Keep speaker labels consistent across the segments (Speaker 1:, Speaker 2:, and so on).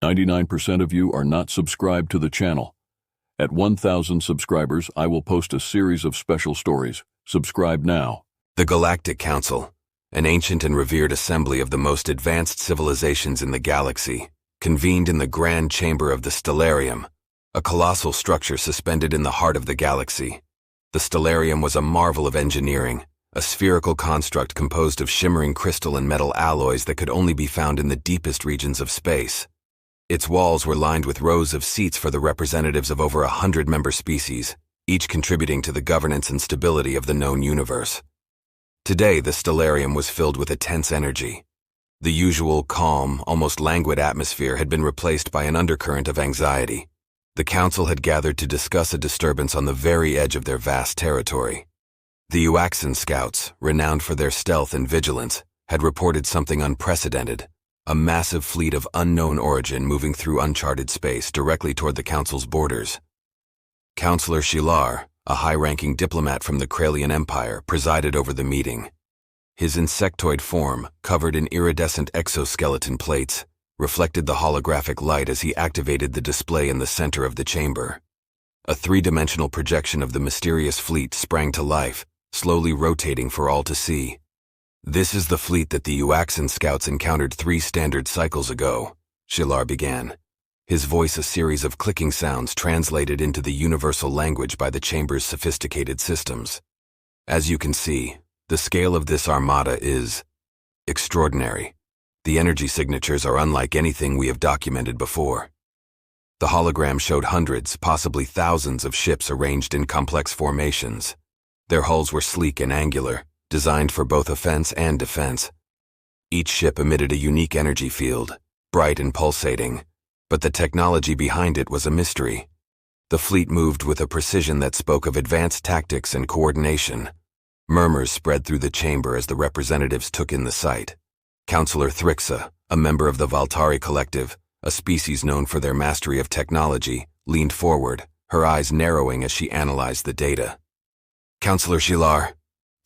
Speaker 1: 99% of you are not subscribed to the channel. At 1,000 subscribers, I will post a series of special stories. Subscribe now.
Speaker 2: The Galactic Council, an ancient and revered assembly of the most advanced civilizations in the galaxy, convened in the Grand Chamber of the Stellarium, a colossal structure suspended in the heart of the galaxy. The Stellarium was a marvel of engineering, a spherical construct composed of shimmering crystal and metal alloys that could only be found in the deepest regions of space. Its walls were lined with rows of seats for the representatives of over 100 member species, each contributing to the governance and stability of the known universe. Today, the Stellarium was filled with a tense energy. The usual calm, almost languid atmosphere had been replaced by an undercurrent of anxiety. The council had gathered to discuss a disturbance on the very edge of their vast territory. The Uaxan scouts, renowned for their stealth and vigilance, had reported something unprecedented, a massive fleet of unknown origin moving through uncharted space directly toward the council's borders. Councillor Shilar, a high-ranking diplomat from the Kralian Empire, presided over the meeting. His insectoid form, covered in iridescent exoskeleton plates, reflected the holographic light as he activated the display in the center of the chamber. A three-dimensional projection of the mysterious fleet sprang to life, slowly rotating for all to see. "This is the fleet that the Uaxan scouts encountered 3 standard cycles ago," Shilar began, his voice a series of clicking sounds translated into the universal language by the chamber's sophisticated systems. "As you can see, the scale of this armada is extraordinary. The energy signatures are unlike anything we have documented before." The hologram showed hundreds, possibly thousands of ships arranged in complex formations. Their hulls were sleek and angular, designed for both offense and defense. Each ship emitted a unique energy field, bright and pulsating, but the technology behind it was a mystery. The fleet moved with a precision that spoke of advanced tactics and coordination. Murmurs spread through the chamber as the representatives took in the sight. Councillor Thrixa, a member of the Valtari Collective, a species known for their mastery of technology, leaned forward, her eyes narrowing as she analyzed the data. "Councillor Shilar,"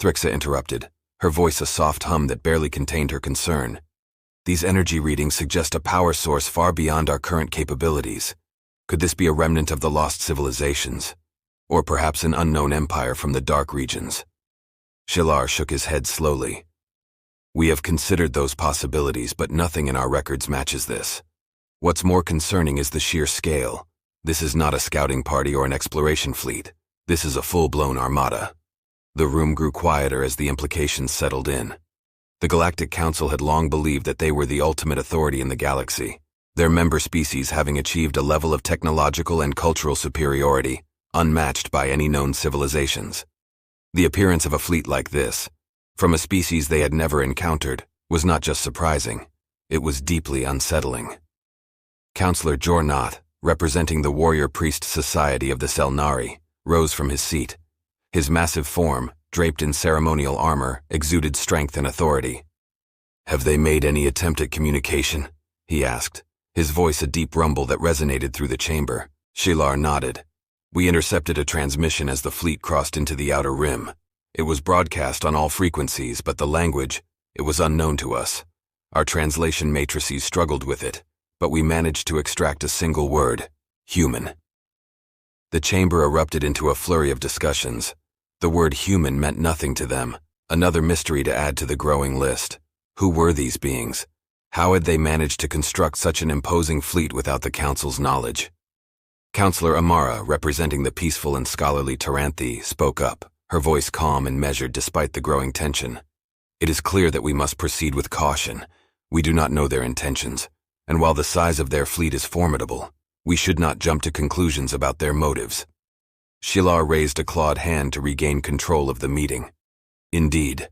Speaker 2: Thrixa interrupted, her voice a soft hum that barely contained her concern. "These energy readings suggest a power source far beyond our current capabilities. Could this be a remnant of the lost civilizations? Or perhaps an unknown empire from the dark regions?" Shilar shook his head slowly. "We have considered those possibilities, but nothing in our records matches this. What's more concerning is the sheer scale. This is not a scouting party or an exploration fleet. This is a full-blown armada." The room grew quieter as the implications settled in. The Galactic Council had long believed that they were the ultimate authority in the galaxy, their member species having achieved a level of technological and cultural superiority unmatched by any known civilizations. The appearance of a fleet like this, from a species they had never encountered, was not just surprising, it was deeply unsettling. Councillor Jornath, representing the Warrior Priest Society of the Selnari, rose from his seat. His massive form, draped in ceremonial armor, exuded strength and authority. "Have they made any attempt at communication?" he asked, his voice a deep rumble that resonated through the chamber. Shilar nodded. "We intercepted a transmission as the fleet crossed into the outer rim. It was broadcast on all frequencies, but the language, it was unknown to us. Our translation matrices struggled with it, but we managed to extract a single word: human." The chamber erupted into a flurry of discussions. The word human meant nothing to them, another mystery to add to the growing list. Who were these beings? How had they managed to construct such an imposing fleet without the Council's knowledge? Councillor Amara, representing the peaceful and scholarly Taranthi, spoke up, her voice calm and measured despite the growing tension. "It is clear that we must proceed with caution. We do not know their intentions, and while the size of their fleet is formidable, we should not jump to conclusions about their motives." Shilar raised a clawed hand to regain control of the meeting. "Indeed.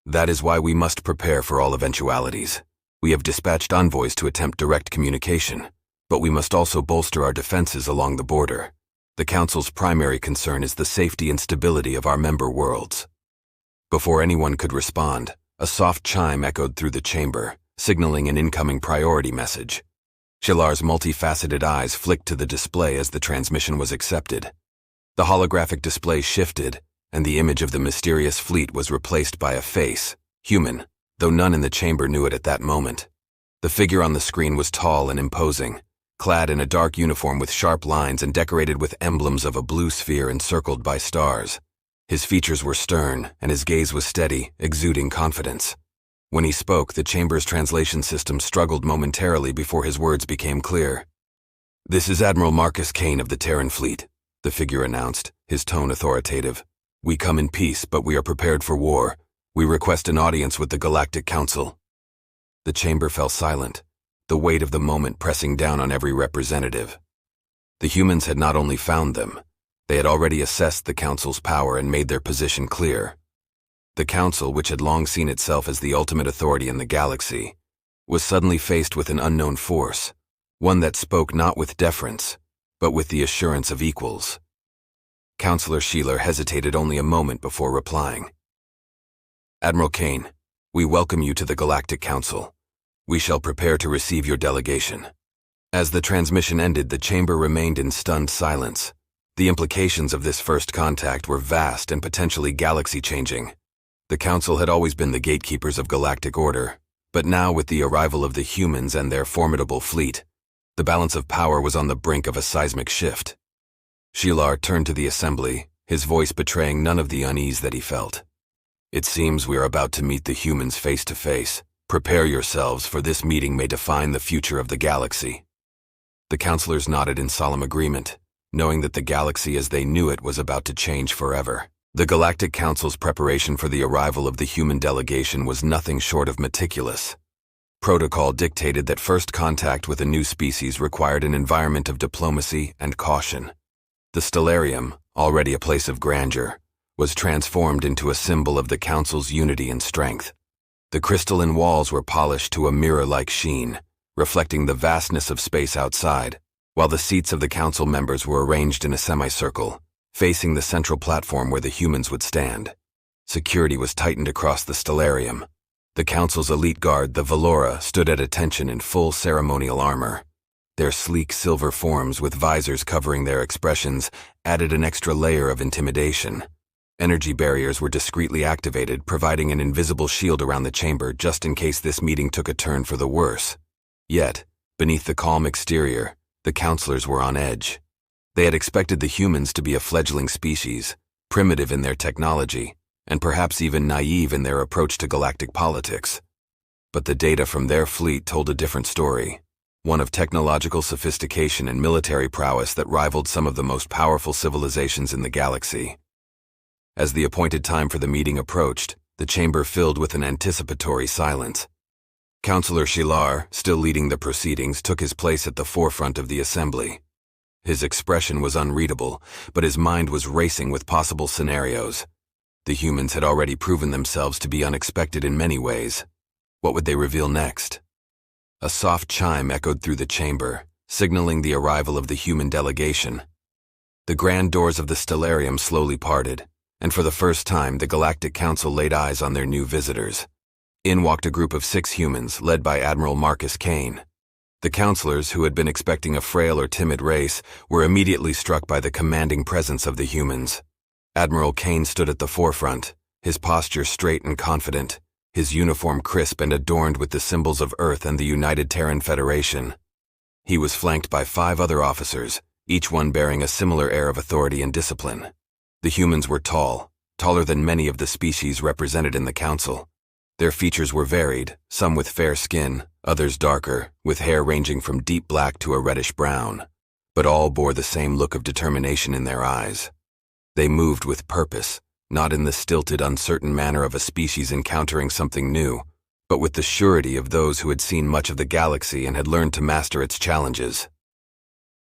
Speaker 2: That is why we must prepare for all eventualities. We have dispatched envoys to attempt direct communication, but we must also bolster our defenses along the border. The Council's primary concern is the safety and stability of our member worlds." Before anyone could respond, a soft chime echoed through the chamber, signaling an incoming priority message. Shilar's multifaceted eyes flicked to the display as the transmission was accepted. The holographic display shifted, and the image of the mysterious fleet was replaced by a face, human, though none in the chamber knew it at that moment. The figure on the screen was tall and imposing, clad in a dark uniform with sharp lines and decorated with emblems of a blue sphere encircled by stars. His features were stern, and his gaze was steady, exuding confidence. When he spoke, the chamber's translation system struggled momentarily before his words became clear. "This is Admiral Marcus Kane of the Terran Fleet," the figure announced, his tone authoritative. "We come in peace, but we are prepared for war. We request an audience with the Galactic Council." The chamber fell silent, the weight of the moment pressing down on every representative. The humans had not only found them, they had already assessed the Council's power and made their position clear. The Council, which had long seen itself as the ultimate authority in the galaxy, was suddenly faced with an unknown force, one that spoke not with deference, but with the assurance of equals. Counselor Sheeler hesitated only a moment before replying. "Admiral Kane, we welcome you to the Galactic Council. We shall prepare to receive your delegation." As the transmission ended, the chamber remained in stunned silence. The implications of this first contact were vast and potentially galaxy-changing. The Council had always been the gatekeepers of galactic order, but now with the arrival of the humans and their formidable fleet, the balance of power was on the brink of a seismic shift. Sheelar turned to the assembly, his voice betraying none of the unease that he felt. "It seems we are about to meet the humans face to face. Prepare yourselves, for this meeting may define the future of the galaxy." The counselors nodded in solemn agreement, knowing that the galaxy as they knew it was about to change forever. The Galactic Council's preparation for the arrival of the human delegation was nothing short of meticulous. Protocol dictated that first contact with a new species required an environment of diplomacy and caution. The Stellarium, already a place of grandeur, was transformed into a symbol of the Council's unity and strength. The crystalline walls were polished to a mirror-like sheen, reflecting the vastness of space outside, while the seats of the Council members were arranged in a semicircle, facing the central platform where the humans would stand. Security was tightened across the Stellarium. The Council's elite guard, the Valora, stood at attention in full ceremonial armor. Their sleek silver forms with visors covering their expressions added an extra layer of intimidation. Energy barriers were discreetly activated, providing an invisible shield around the chamber just in case this meeting took a turn for the worse. Yet, beneath the calm exterior, the counselors were on edge. They had expected the humans to be a fledgling species, primitive in their technology, and perhaps even naive in their approach to galactic politics. But the data from their fleet told a different story, one of technological sophistication and military prowess that rivaled some of the most powerful civilizations in the galaxy. As the appointed time for the meeting approached, the chamber filled with an anticipatory silence. Counselor Sheelar, still leading the proceedings, took his place at the forefront of the assembly. His expression was unreadable, but his mind was racing with possible scenarios. The humans had already proven themselves to be unexpected in many ways. What would they reveal next? A soft chime echoed through the chamber, signaling the arrival of the human delegation. The grand doors of the Stellarium slowly parted, and for the first time the Galactic Council laid eyes on their new visitors. In walked a group of 6 humans, led by Admiral Marcus Kane. The counselors, who had been expecting a frail or timid race, were immediately struck by the commanding presence of the humans. Admiral Kane stood at the forefront, his posture straight and confident, his uniform crisp and adorned with the symbols of Earth and the United Terran Federation. He was flanked by 5 other officers, each one bearing a similar air of authority and discipline. The humans were tall, taller than many of the species represented in the council. Their features were varied, some with fair skin, others darker, with hair ranging from deep black to a reddish brown, but all bore the same look of determination in their eyes. They moved with purpose, not in the stilted, uncertain manner of a species encountering something new, but with the surety of those who had seen much of the galaxy and had learned to master its challenges.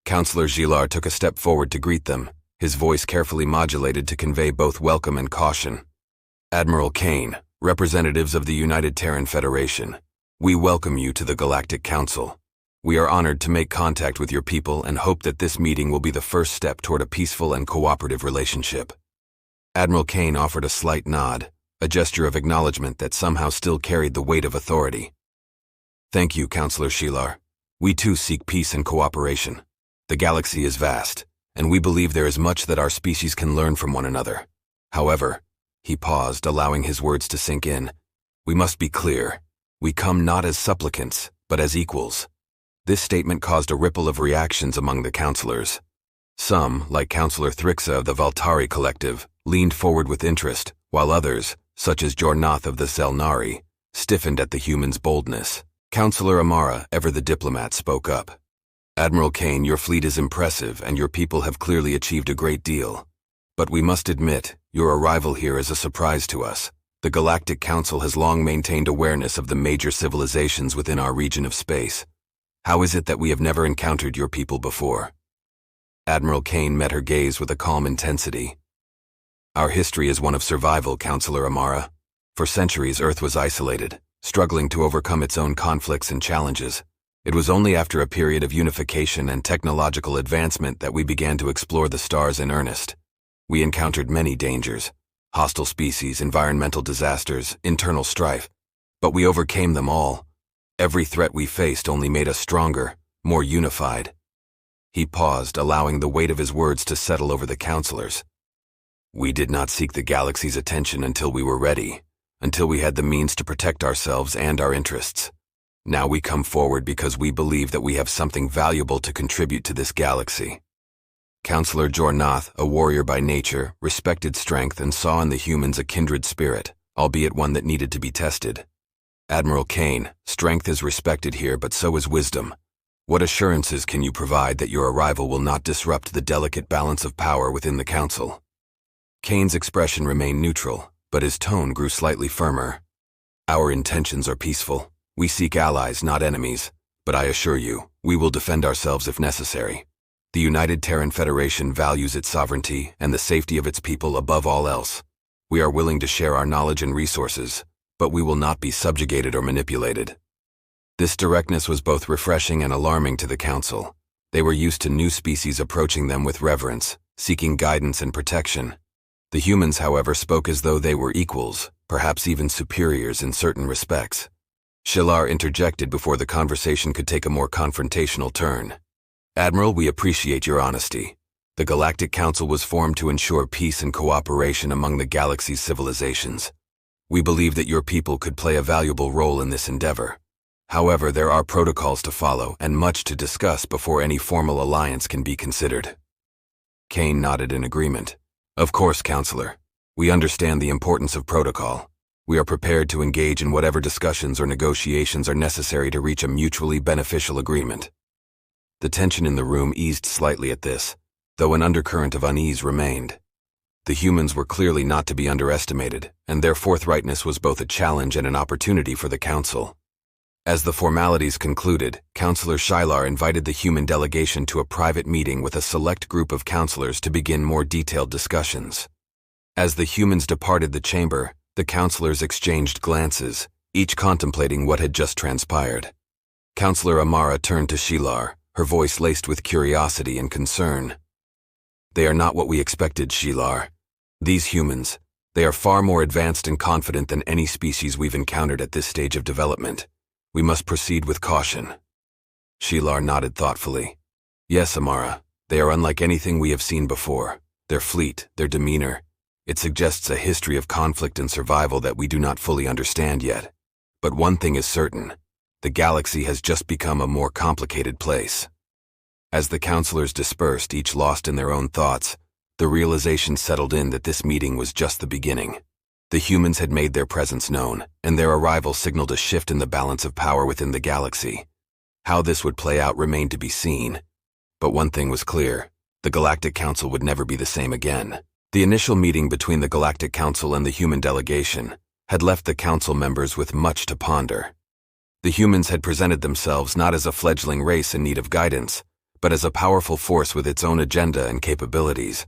Speaker 2: Counselor Sheelar took a step forward to greet them, his voice carefully modulated to convey both welcome and caution. "Admiral Kane, representatives of the United Terran Federation, we welcome you to the Galactic Council. We are honored to make contact with your people and hope that this meeting will be the first step toward a peaceful and cooperative relationship." Admiral Kane offered a slight nod, a gesture of acknowledgement that somehow still carried the weight of authority. "Thank you, Counselor Sheelar. We too seek peace and cooperation. The galaxy is vast, and we believe there is much that our species can learn from one another. However," he paused, allowing his words to sink in, "we must be clear. We come not as supplicants, but as equals. This statement caused a ripple of reactions among the counselors. Some, like Counselor Thrixa of the Valtari Collective, leaned forward with interest, while others, such as Jornath of the Selnari, stiffened at the humans' boldness. Counselor Amara, ever the diplomat, spoke up. Admiral Kane, your fleet is impressive and your people have clearly achieved a great deal. But we must admit, your arrival here is a surprise to us. The Galactic Council has long maintained awareness of the major civilizations within our region of space. How is it that we have never encountered your people before? Admiral Kane met her gaze with a calm intensity. Our history is one of survival, Counselor Amara. For centuries, Earth was isolated, struggling to overcome its own conflicts and challenges. It was only after a period of unification and technological advancement that we began to explore the stars in earnest. We encountered many dangers, hostile species, environmental disasters, internal strife, but we overcame them all. Every threat we faced only made us stronger, more unified. He paused, allowing the weight of his words to settle over the counselors. We did not seek the galaxy's attention until we were ready, until we had the means to protect ourselves and our interests. Now we come forward because we believe that we have something valuable to contribute to this galaxy. Counselor Jornath, a warrior by nature, respected strength and saw in the humans a kindred spirit, albeit one that needed to be tested. Admiral Kane, strength is respected here, but so is wisdom. What assurances can you provide that your arrival will not disrupt the delicate balance of power within the Council? Kane's expression remained neutral, but his tone grew slightly firmer. Our intentions are peaceful. We seek allies, not enemies, but I assure you, we will defend ourselves if necessary. The United Terran Federation values its sovereignty and the safety of its people above all else. We are willing to share our knowledge and resources, but we will not be subjugated or manipulated. This directness was both refreshing and alarming to the Council. They were used to new species approaching them with reverence, seeking guidance and protection. The humans, however, spoke as though they were equals, perhaps even superiors in certain respects. Shilar interjected before the conversation could take a more confrontational turn. Admiral, we appreciate your honesty. The Galactic Council was formed to ensure peace and cooperation among the galaxy's civilizations. We believe that your people could play a valuable role in this endeavor. However, there are protocols to follow and much to discuss before any formal alliance can be considered. Kane nodded in agreement. Of course, Counselor. We understand the importance of protocol. We are prepared to engage in whatever discussions or negotiations are necessary to reach a mutually beneficial agreement. The tension in the room eased slightly at this, though an undercurrent of unease remained. The humans were clearly not to be underestimated, and their forthrightness was both a challenge and an opportunity for the Council. As the formalities concluded, Counselor Shilar invited the human delegation to a private meeting with a select group of counselors to begin more detailed discussions. As the humans departed the chamber, the counselors exchanged glances, each contemplating what had just transpired. Counselor Amara turned to Shilar, her voice laced with curiosity and concern. They are not what we expected, Shilar. These humans, they are far more advanced and confident than any species we've encountered at this stage of development. We must proceed with caution. Shilar nodded thoughtfully. Yes, Amara, they are unlike anything we have seen before. Their fleet, their demeanor, it suggests a history of conflict and survival that we do not fully understand yet. But one thing is certain, the galaxy has just become a more complicated place. As the counselors dispersed, each lost in their own thoughts, the realization settled in that this meeting was just the beginning. The humans had made their presence known, and their arrival signaled a shift in the balance of power within the galaxy. How this would play out remained to be seen. But one thing was clear, the Galactic Council would never be the same again. The initial meeting between the Galactic Council and the human delegation had left the council members with much to ponder. The humans had presented themselves not as a fledgling race in need of guidance, but as a powerful force with its own agenda and capabilities.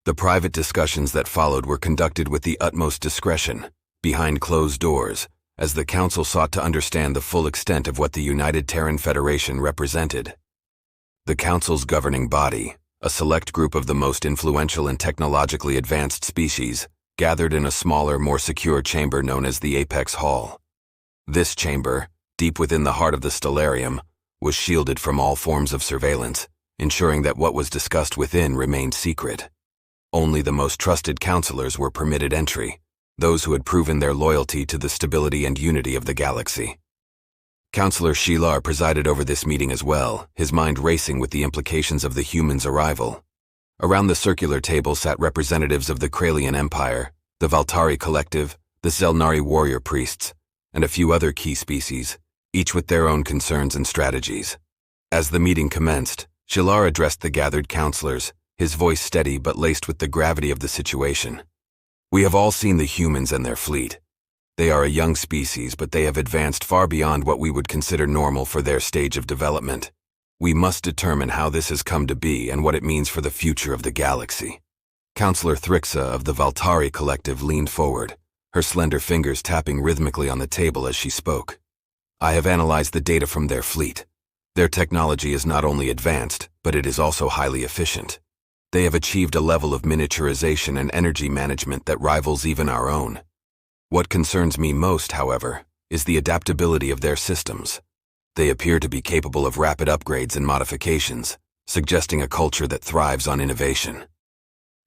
Speaker 2: The private discussions that followed were conducted with the utmost discretion, behind closed doors, as the Council sought to understand the full extent of what the United Terran Federation represented. The Council's governing body, a select group of the most influential and technologically advanced species, gathered in a smaller, more secure chamber known as the Apex Hall. This chamber, deep within the heart of the Stellarium, was shielded from all forms of surveillance, ensuring that what was discussed within remained secret. Only the most trusted counselors were permitted entry, those who had proven their loyalty to the stability and unity of the galaxy. Counselor Shilar presided over this meeting as well, his mind racing with the implications of the humans' arrival. Around the circular table sat representatives of the Kralian Empire, the Valtari Collective, the Zelnari warrior priests, and a few other key species, each with their own concerns and strategies. As the meeting commenced, Shilar addressed the gathered counselors, his voice steady but laced with the gravity of the situation. We have all seen the humans and their fleet. They are a young species, but they have advanced far beyond what we would consider normal for their stage of development. We must determine how this has come to be and what it means for the future of the galaxy. Counselor Thrixa of the Valtari Collective leaned forward, her slender fingers tapping rhythmically on the table as she spoke. I have analyzed the data from their fleet. Their technology is not only advanced, but it is also highly efficient. They have achieved a level of miniaturization and energy management that rivals even our own. What concerns me most, however, is the adaptability of their systems. They appear to be capable of rapid upgrades and modifications, suggesting a culture that thrives on innovation.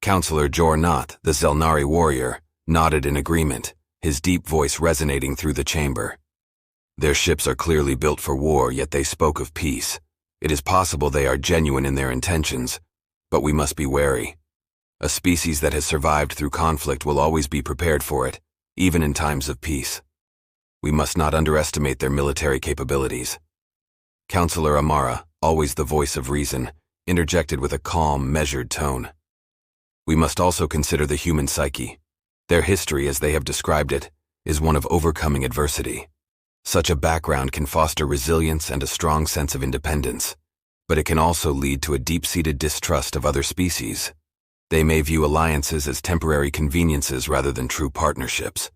Speaker 2: Counselor Jornath, the Zelnari warrior, nodded in agreement, his deep voice resonating through the chamber. Their ships are clearly built for war, yet they spoke of peace. It is possible they are genuine in their intentions, but we must be wary. A species that has survived through conflict will always be prepared for it, even in times of peace. We must not underestimate their military capabilities. Counselor Amara, always the voice of reason, interjected with a calm, measured tone. We must also consider the human psyche. Their history, as they have described it, is one of overcoming adversity. Such a background can foster resilience and a strong sense of independence, but it can also lead to a deep-seated distrust of other species. They may view alliances as temporary conveniences rather than true partnerships.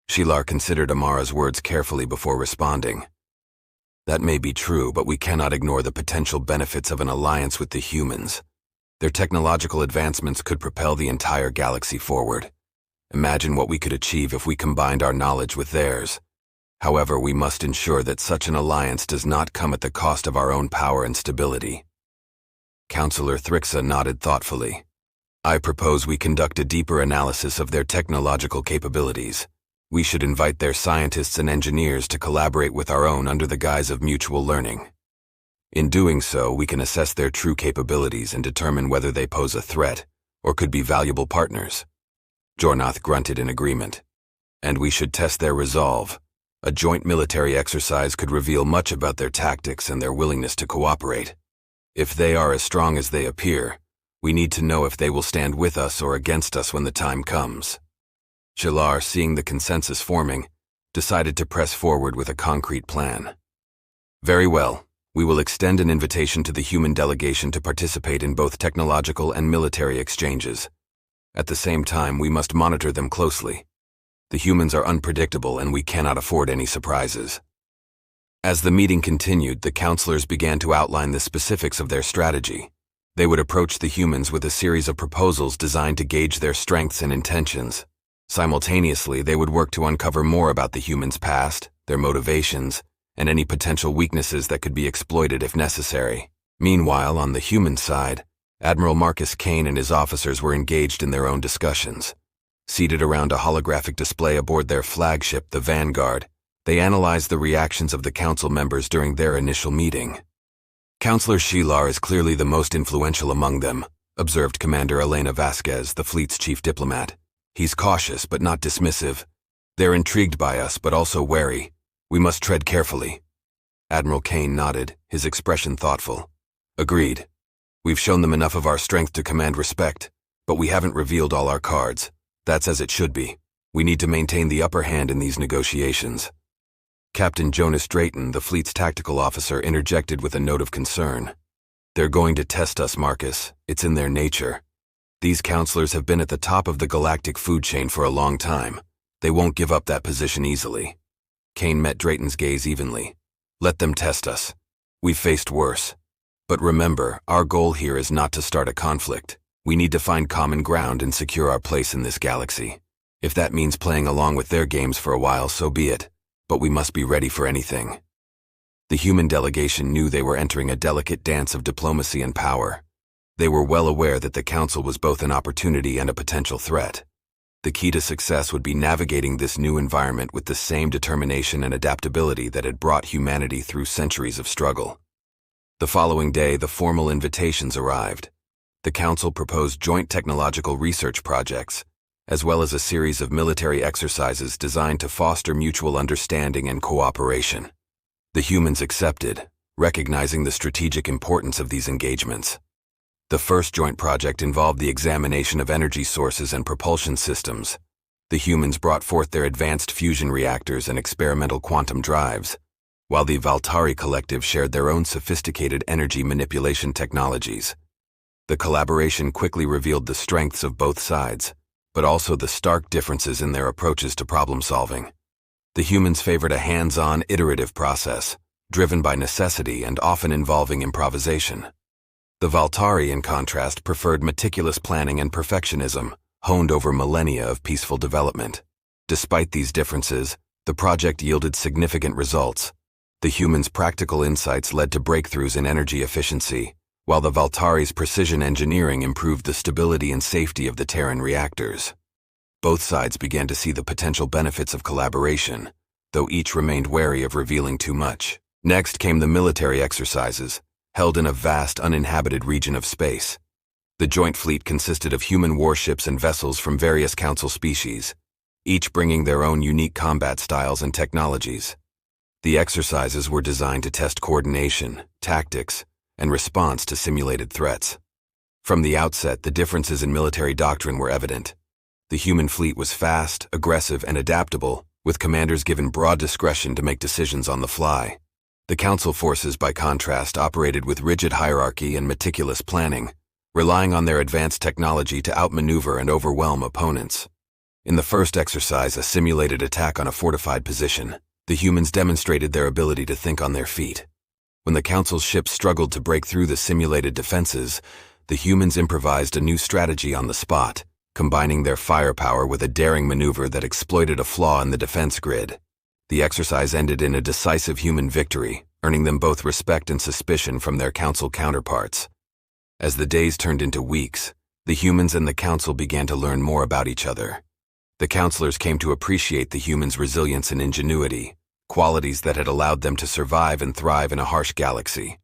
Speaker 2: Shilar considered Amara's words carefully before responding. That may be true, but we cannot ignore the potential benefits of an alliance with the humans. Their technological advancements could propel the entire galaxy forward. Imagine what we could achieve if we combined our knowledge with theirs. However, we must ensure that such an alliance does not come at the cost of our own power and stability. Counselor Thrixa nodded thoughtfully. I propose we conduct a deeper analysis of their technological capabilities. We should invite their scientists and engineers to collaborate with our own under the guise of mutual learning. In doing so, we can assess their true capabilities and determine whether they pose a threat or could be valuable partners. Jornath grunted in agreement. And we should test their resolve. A joint military exercise could reveal much about their tactics and their willingness to cooperate. If they are as strong as they appear, we need to know if they will stand with us or against us when the time comes. Shilar, seeing the consensus forming, decided to press forward with a concrete plan. Very well, we will extend an invitation to the human delegation to participate in both technological and military exchanges. At the same time, we must monitor them closely. The humans are unpredictable and we cannot afford any surprises. As the meeting continued, the counselors began to outline the specifics of their strategy. They would approach the humans with a series of proposals designed to gauge their strengths and intentions. Simultaneously, they would work to uncover more about the humans' past, their motivations, and any potential weaknesses that could be exploited if necessary. Meanwhile, on the human side, Admiral Marcus Kane and his officers were engaged in their own discussions. Seated around a holographic display aboard their flagship, the Vanguard, they analyzed the reactions of the council members during their initial meeting. Counselor Shilar is clearly the most influential among them, observed Commander Elena Vasquez, the fleet's chief diplomat. He's cautious but not dismissive. They're intrigued by us but also wary. We must tread carefully. Admiral Kane nodded, his expression thoughtful. Agreed. We've shown them enough of our strength to command respect, but we haven't revealed all our cards. That's as it should be. We need to maintain the upper hand in these negotiations. Captain Jonas Drayton, the fleet's tactical officer, interjected with a note of concern. They're going to test us, Marcus. It's in their nature. These counselors have been at the top of the galactic food chain for a long time. They won't give up that position easily. Kane met Drayton's gaze evenly. Let them test us. We've faced worse. But remember, our goal here is not to start a conflict. We need to find common ground and secure our place in this galaxy. If that means playing along with their games for a while, so be it. But we must be ready for anything. The human delegation knew they were entering a delicate dance of diplomacy and power. They were well aware that the council was both an opportunity and a potential threat. The key to success would be navigating this new environment with the same determination and adaptability that had brought humanity through centuries of struggle. The following day, the formal invitations arrived. The Council proposed joint technological research projects, as well as a series of military exercises designed to foster mutual understanding and cooperation. The humans accepted, recognizing the strategic importance of these engagements. The first joint project involved the examination of energy sources and propulsion systems. The humans brought forth their advanced fusion reactors and experimental quantum drives, while the Valtari collective shared their own sophisticated energy manipulation technologies. The collaboration quickly revealed the strengths of both sides, but also the stark differences in their approaches to problem solving. The humans favored a hands-on, iterative process, driven by necessity and often involving improvisation. The Valtari, in contrast, preferred meticulous planning and perfectionism, honed over millennia of peaceful development. Despite these differences, the project yielded significant results. The humans' practical insights led to breakthroughs in energy efficiency, while the Valtari's precision engineering improved the stability and safety of the Terran reactors. Both sides began to see the potential benefits of collaboration, though each remained wary of revealing too much. Next came the military exercises, held in a vast uninhabited region of space. The joint fleet consisted of human warships and vessels from various Council species, each bringing their own unique combat styles and technologies. The exercises were designed to test coordination, tactics, and response to simulated threats. From the outset, the differences in military doctrine were evident. The human fleet was fast, aggressive, and adaptable, with commanders given broad discretion to make decisions on the fly. The Council forces, by contrast, operated with rigid hierarchy and meticulous planning, relying on their advanced technology to outmaneuver and overwhelm opponents. In the first exercise, a simulated attack on a fortified position, the humans demonstrated their ability to think on their feet. When the Council's ships struggled to break through the simulated defenses, the humans improvised a new strategy on the spot, combining their firepower with a daring maneuver that exploited a flaw in the defense grid. The exercise ended in a decisive human victory, earning them both respect and suspicion from their Council counterparts. As the days turned into weeks, the humans and the Council began to learn more about each other. The Councilors came to appreciate the humans' resilience and ingenuity, qualities that had allowed them to survive and thrive in a harsh galaxy.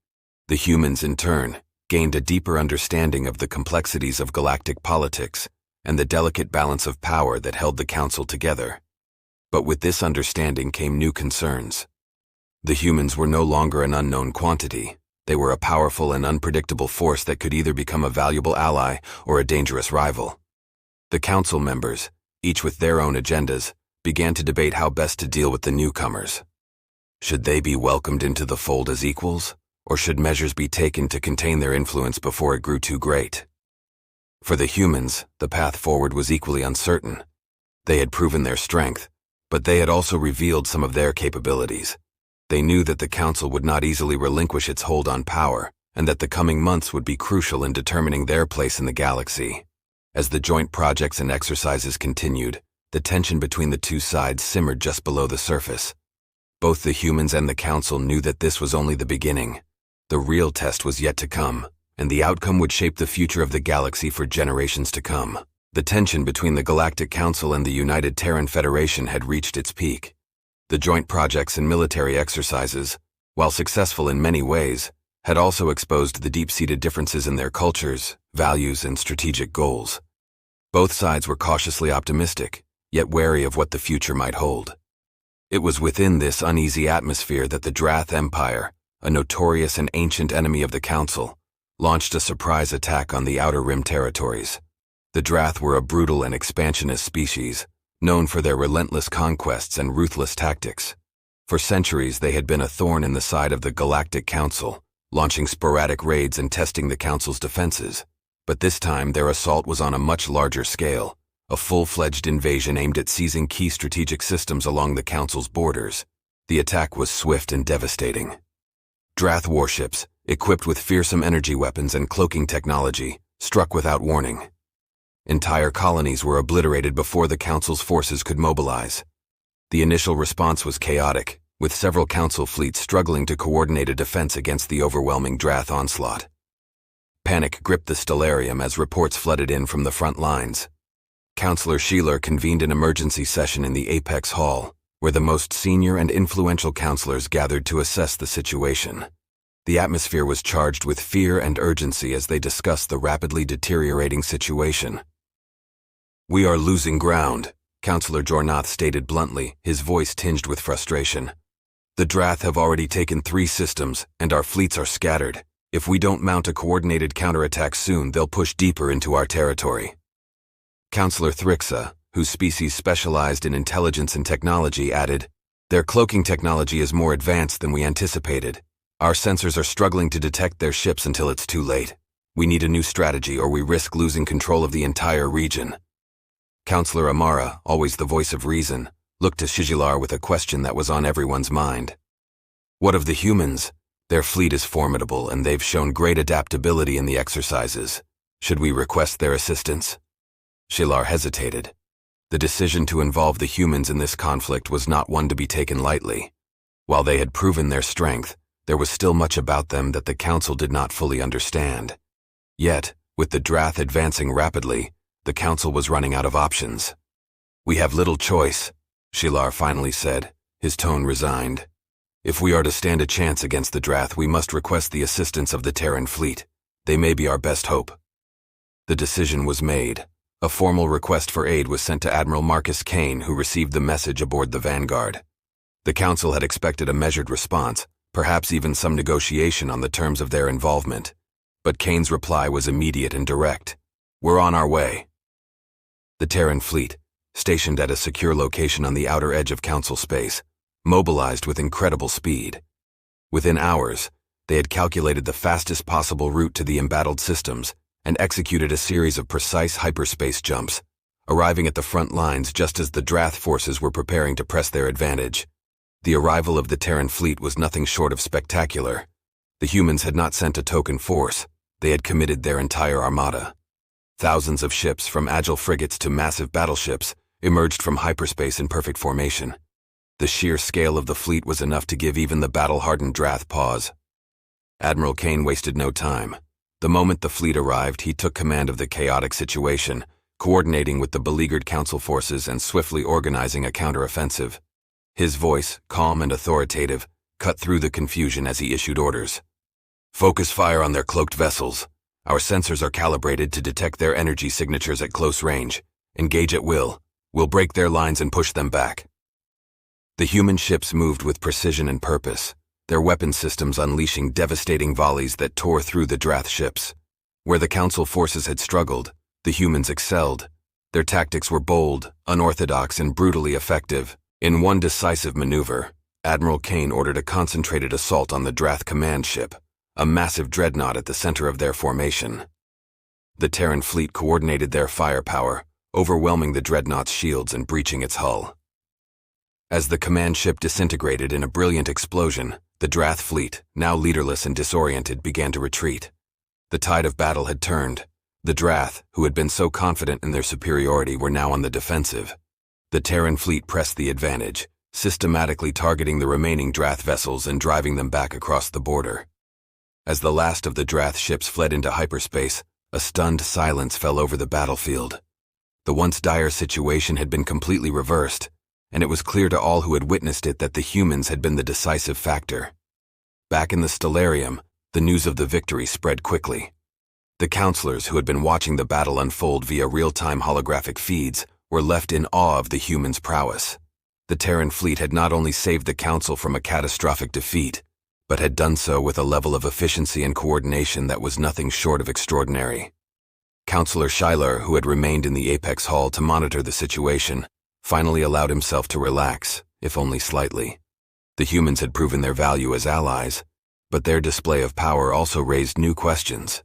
Speaker 2: The humans, in turn, gained a deeper understanding of the complexities of galactic politics and the delicate balance of power that held the Council together. But with this understanding came new concerns. The humans were no longer an unknown quantity. They were a powerful and unpredictable force that could either become a valuable ally or a dangerous rival. The Council members, each with their own agendas, began to debate how best to deal with the newcomers. Should they be welcomed into the fold as equals, or should measures be taken to contain their influence before it grew too great? For the humans, the path forward was equally uncertain. They had proven their strength, but they had also revealed some of their capabilities. They knew that the Council would not easily relinquish its hold on power, and that the coming months would be crucial in determining their place in the galaxy. As the joint projects and exercises continued, the tension between the two sides simmered just below the surface. Both the humans and the Council knew that this was only the beginning. The real test was yet to come, and the outcome would shape the future of the galaxy for generations to come. The tension between the Galactic Council and the United Terran Federation had reached its peak. The joint projects and military exercises, while successful in many ways, had also exposed the deep-seated differences in their cultures, values, and strategic goals. Both sides were cautiously optimistic, yet wary of what the future might hold. It was within this uneasy atmosphere that the Drath Empire, a notorious and ancient enemy of the Council, launched a surprise attack on the Outer Rim territories. The Drath were a brutal and expansionist species, known for their relentless conquests and ruthless tactics. For centuries, they had been a thorn in the side of the Galactic Council, launching sporadic raids and testing the Council's defenses. But this time, their assault was on a much larger scale, a full-fledged invasion aimed at seizing key strategic systems along the Council's borders. The attack was swift and devastating. Drath warships, equipped with fearsome energy weapons and cloaking technology, struck without warning. Entire colonies were obliterated before the Council's forces could mobilize. The initial response was chaotic, with several Council fleets struggling to coordinate a defense against the overwhelming Drath onslaught. Panic gripped the Stellarium as reports flooded in from the front lines. Counselor Sheeler convened an emergency session in the Apex Hall, where the most senior and influential counselors gathered to assess the situation. The atmosphere was charged with fear and urgency as they discussed the rapidly deteriorating situation. "We are losing ground," Counselor Jornath stated bluntly, his voice tinged with frustration. "The Drath have already taken 3 systems, and our fleets are scattered. If we don't mount a coordinated counterattack soon, they'll push deeper into our territory." Counselor Thrixa, whose species specialized in intelligence and technology, added, "Their cloaking technology is more advanced than we anticipated. Our sensors are struggling to detect their ships until it's too late. We need a new strategy or we risk losing control of the entire region." Counselor Amara, always the voice of reason, looked to Shijilar with a question that was on everyone's mind. "What of the humans? Their fleet is formidable and they've shown great adaptability in the exercises. Should we request their assistance?" Shilar hesitated. The decision to involve the humans in this conflict was not one to be taken lightly. While they had proven their strength, there was still much about them that the Council did not fully understand. Yet, with the Drath advancing rapidly, the Council was running out of options. "We have little choice," Shilar finally said, his tone resigned. "If we are to stand a chance against the Drath, we must request the assistance of the Terran fleet. They may be our best hope." The decision was made. A formal request for aid was sent to Admiral Marcus Kane, who received the message aboard the Vanguard. The Council had expected a measured response, perhaps even some negotiation on the terms of their involvement. But Kane's reply was immediate and direct. "We're on our way." The Terran fleet, stationed at a secure location on the outer edge of Council space, mobilized with incredible speed. Within hours, they had calculated the fastest possible route to the embattled systems and executed a series of precise hyperspace jumps, arriving at the front lines just as the Drath forces were preparing to press their advantage. The arrival of the Terran fleet was nothing short of spectacular. The humans had not sent a token force, they had committed their entire armada. Thousands of ships, from agile frigates to massive battleships, emerged from hyperspace in perfect formation. The sheer scale of the fleet was enough to give even the battle-hardened Drath pause. Admiral Kane wasted no time. The moment the fleet arrived, he took command of the chaotic situation, coordinating with the beleaguered Council forces and swiftly organizing a counteroffensive. His voice, calm and authoritative, cut through the confusion as he issued orders. "Focus fire on their cloaked vessels. Our sensors are calibrated to detect their energy signatures at close range. Engage at will. We'll break their lines and push them back." The human ships moved with precision and purpose, their weapon systems unleashing devastating volleys that tore through the Drath ships. Where the Council forces had struggled, the humans excelled. Their tactics were bold, unorthodox, and brutally effective. In one decisive maneuver, Admiral Kane ordered a concentrated assault on the Drath command ship, a massive dreadnought at the center of their formation. The Terran fleet coordinated their firepower, overwhelming the dreadnought's shields and breaching its hull. As the command ship disintegrated in a brilliant explosion, the Drath fleet, now leaderless and disoriented, began to retreat. The tide of battle had turned. The Drath, who had been so confident in their superiority, were now on the defensive. The Terran fleet pressed the advantage, systematically targeting the remaining Drath vessels and driving them back across the border. As the last of the Drath ships fled into hyperspace, a stunned silence fell over the battlefield. The once dire situation had been completely reversed, and it was clear to all who had witnessed it that the humans had been the decisive factor. Back in the Stellarium, the news of the victory spread quickly. The counselors who had been watching the battle unfold via real-time holographic feeds were left in awe of the humans' prowess. The Terran fleet had not only saved the Council from a catastrophic defeat, but had done so with a level of efficiency and coordination that was nothing short of extraordinary. Counselor Shilar, who had remained in the Apex Hall to monitor the situation, finally allowed himself to relax, if only slightly. The humans had proven their value as allies, but their display of power also raised new questions.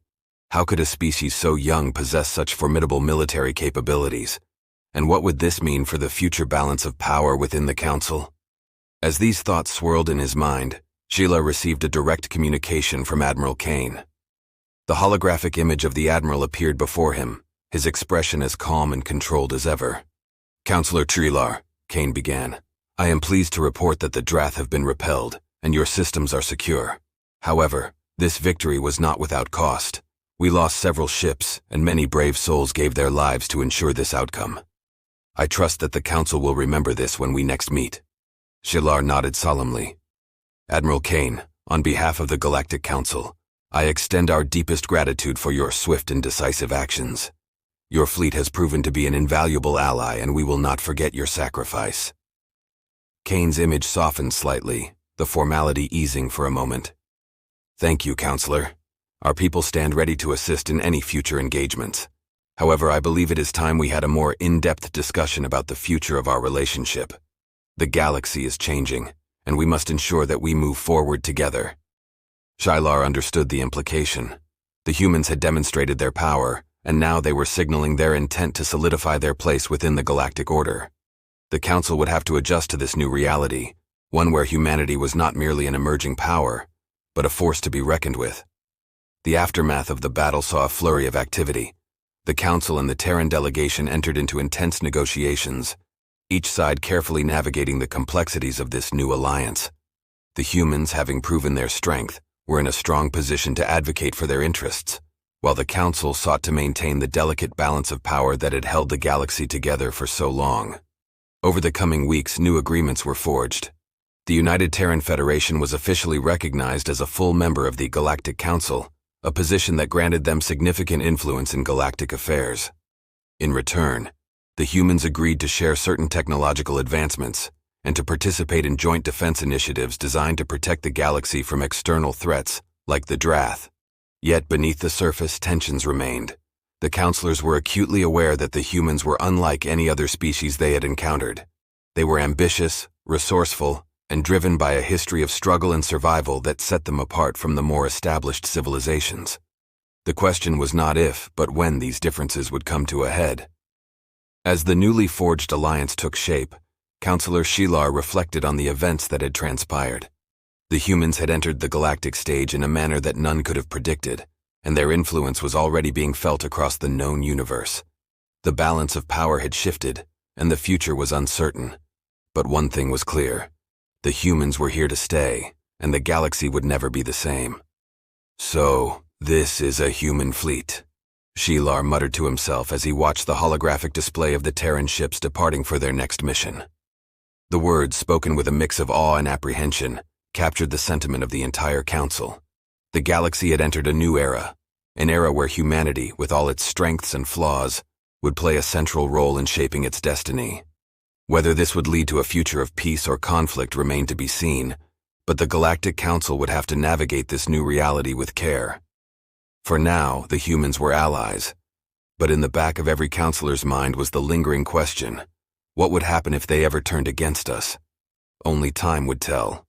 Speaker 2: How could a species so young possess such formidable military capabilities? And what would this mean for the future balance of power within the Council? As these thoughts swirled in his mind, Sheila received a direct communication from Admiral Kane. The holographic image of the Admiral appeared before him, his expression as calm and controlled as ever. "Counselor Trilar," Kane began, "I am pleased to report that the Drath have been repelled, and your systems are secure. However, this victory was not without cost. We lost several ships, and many brave souls gave their lives to ensure this outcome. I trust that the Council will remember this when we next meet." Shilar nodded solemnly. "Admiral Kane, on behalf of the Galactic Council, I extend our deepest gratitude for your swift and decisive actions. Your fleet has proven to be an invaluable ally, and we will not forget your sacrifice." Kane's image softened slightly, the formality easing for a moment. "Thank you, Counselor. Our people stand ready to assist in any future engagements. However, I believe it is time we had a more in-depth discussion about the future of our relationship. The galaxy is changing, and we must ensure that we move forward together." Shilar understood the implication. The humans had demonstrated their power, and now they were signaling their intent to solidify their place within the galactic order. The Council would have to adjust to this new reality, one where humanity was not merely an emerging power, but a force to be reckoned with. The aftermath of the battle saw a flurry of activity. The Council and the Terran delegation entered into intense negotiations, each side carefully navigating the complexities of this new alliance. The humans, having proven their strength, were in a strong position to advocate for their interests, while the Council sought to maintain the delicate balance of power that had held the galaxy together for so long. Over the coming weeks, new agreements were forged. The United Terran Federation was officially recognized as a full member of the Galactic Council, a position that granted them significant influence in galactic affairs. In return, the humans agreed to share certain technological advancements and to participate in joint defense initiatives designed to protect the galaxy from external threats like the Drath. Yet beneath the surface, tensions remained. The counselors were acutely aware that the humans were unlike any other species they had encountered. They were ambitious, resourceful, and driven by a history of struggle and survival that set them apart from the more established civilizations. The question was not if, but when these differences would come to a head. As the newly forged alliance took shape, Counselor Shilar reflected on the events that had transpired. The humans had entered the galactic stage in a manner that none could have predicted, and their influence was already being felt across the known universe. The balance of power had shifted, and the future was uncertain. But one thing was clear. The humans were here to stay, and the galaxy would never be the same. "So, this is a human fleet," Shilar muttered to himself as he watched the holographic display of the Terran ships departing for their next mission. The words, spoken with a mix of awe and apprehension, captured the sentiment of the entire council. The galaxy had entered a new era, an era where humanity, with all its strengths and flaws, would play a central role in shaping its destiny. Whether this would lead to a future of peace or conflict remained to be seen, but the Galactic Council would have to navigate this new reality with care. For now, the humans were allies, but in the back of every counselor's mind was the lingering question: what would happen if they ever turned against us? Only time would tell.